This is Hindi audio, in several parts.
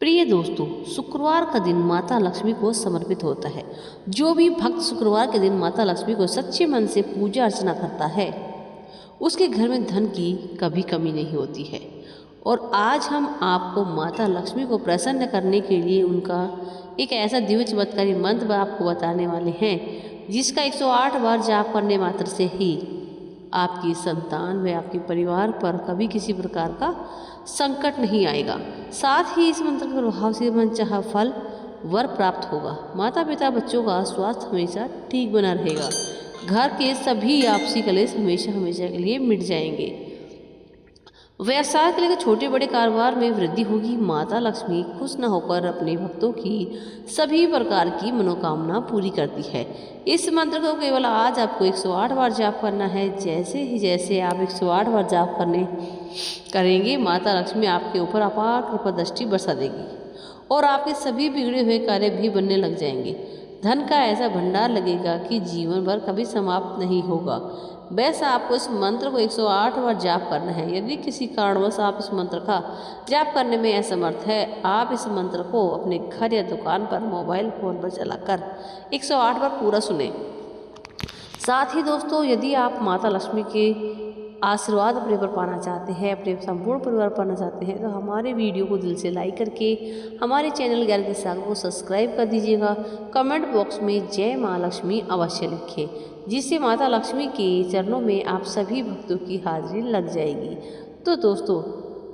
प्रिय दोस्तों, शुक्रवार का दिन माता लक्ष्मी को समर्पित होता है। जो भी भक्त शुक्रवार के दिन माता लक्ष्मी को सच्चे मन से पूजा अर्चना करता है, उसके घर में धन की कभी कमी नहीं होती है। और आज हम आपको माता लक्ष्मी को प्रसन्न करने के लिए उनका एक ऐसा दिव्य चमत्कारी मंत्र आपको बताने वाले हैं, जिसका 108 बार जाप करने मात्र से ही आपकी संतान व आपके परिवार पर कभी किसी प्रकार का संकट नहीं आएगा। साथ ही इस मंत्र के प्रभाव से मनचाहा फल वर प्राप्त होगा। माता पिता बच्चों का स्वास्थ्य हमेशा ठीक बना रहेगा। घर के सभी आपसी कलेश हमेशा हमेशा के लिए मिट जाएंगे। व्यवसाय के लिए छोटे बड़े कारोबार में वृद्धि होगी। माता लक्ष्मी खुश न होकर अपने भक्तों की सभी प्रकार की मनोकामना पूरी करती है। इस मंत्र को केवल आज आपको 108 बार जाप करना है। जैसे आप 108 बार जाप करेंगे, माता लक्ष्मी आपके ऊपर अपार कृपा दृष्टि बरसा देगी और आपके सभी बिगड़े हुए कार्य भी बनने लग जाएंगे। धन का ऐसा भंडार लगेगा कि जीवन भर कभी समाप्त नहीं होगा। वैसा आपको इस मंत्र को 108 बार जाप करना है। यदि किसी कारणवश आप इस मंत्र का जाप करने में असमर्थ है, आप इस मंत्र को अपने घर या दुकान पर मोबाइल फोन पर चलाकर 108 बार पूरा सुने। साथ ही दोस्तों, यदि आप माता लक्ष्मी के आशीर्वाद अपने पर पाना चाहते हैं, अपने संपूर्ण परिवार पाना चाहते हैं, तो हमारे वीडियो को दिल से लाइक करके हमारे चैनल ज्ञान के सागर को सब्सक्राइब कर दीजिएगा। कमेंट बॉक्स में जय माँ लक्ष्मी अवश्य लिखें, जिससे माता लक्ष्मी के चरणों में आप सभी भक्तों की हाजिरी लग जाएगी। तो दोस्तों,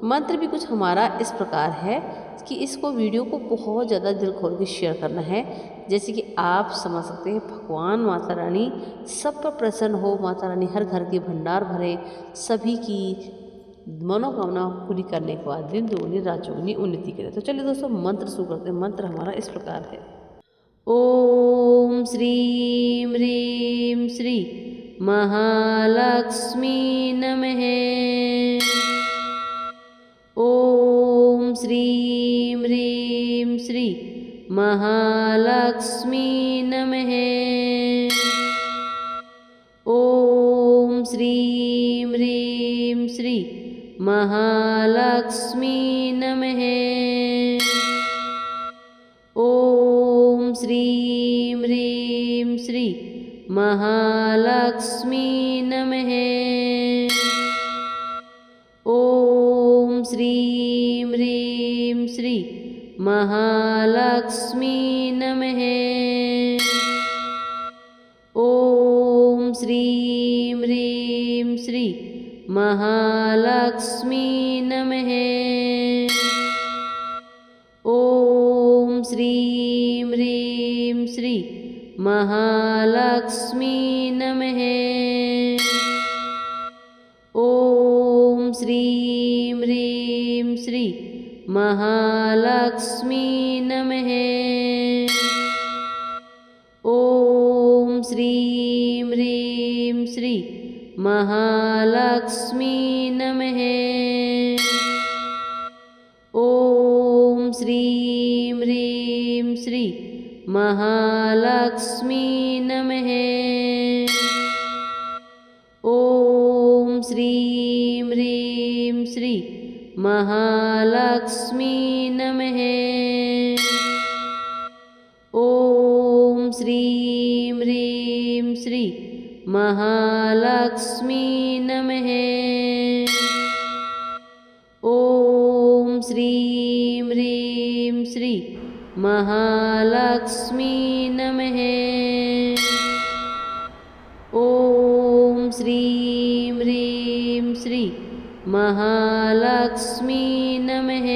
मंत्र भी कुछ हमारा इस प्रकार है कि इसको वीडियो को बहुत ज़्यादा दिल खोल के शेयर करना है, जैसे कि आप समझ सकते हैं। भगवान माता रानी सब पर प्रसन्न हो, माता रानी हर घर के भंडार भरे, सभी की मनोकामना पूरी करने के बाद दिन दुगनी रात चौगुनी उन्नति करे। तो चलिए दोस्तों, मंत्र शुरू करते हैं। मंत्र हमारा इस प्रकार है। ओम श्रीं ह्रीं श्री महालक्ष्मी नमः। ओम श्रीं ह्रीं श्री महालक्ष्मी नमः। ओम श्रीं ह्रीं श्री महालक्ष्मी नमः। ओम श्रीं ह्रीं श्री महालक्ष्मी नमः। ओम श्रीं ह्रीं श्री महालक्ष्मी नमः। ओम श्रीं ह्रीं श्री महालक्ष्मी नमः। ओम श्रीं ह्रीं श्री महालक्ष्मी नमः। ओम श्रीं ह्रीं श्री महालक्ष्मी नमः। ओम श्रीं ह्रीं श्री महालक्ष्मी नमः। ओम श्रीं ह्रीं श्री महालक्ष्मी नमः। ओम श्रीं ह्रीं श्री महालक्ष्मी नमः। ओम श्रीं ह्रीं श्री महालक्ष्मी नमः। ओम श्रीं ह्रीं श्री महालक्ष्मी नमः। ओम श्रीं ह्रीं श्री महालक्ष्मी नमः।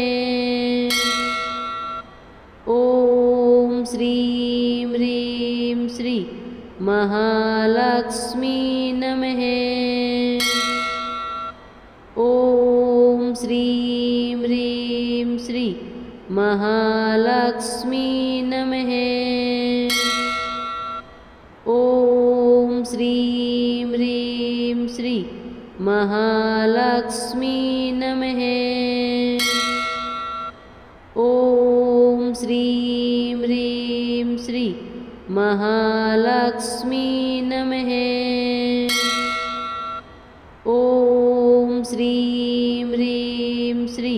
ओम श्रीं ह्रीं श्री महालक्ष्मी नमः। ओम श्रीं ह्रीं श्री महालक्ष्मी नमः। ओम श्रीं ह्रीं श्री महालक्ष्मी नमः। ओम श्रीं ह्रीं श्री महालक्ष्मी नमः। ओम श्रीं ह्रीं श्री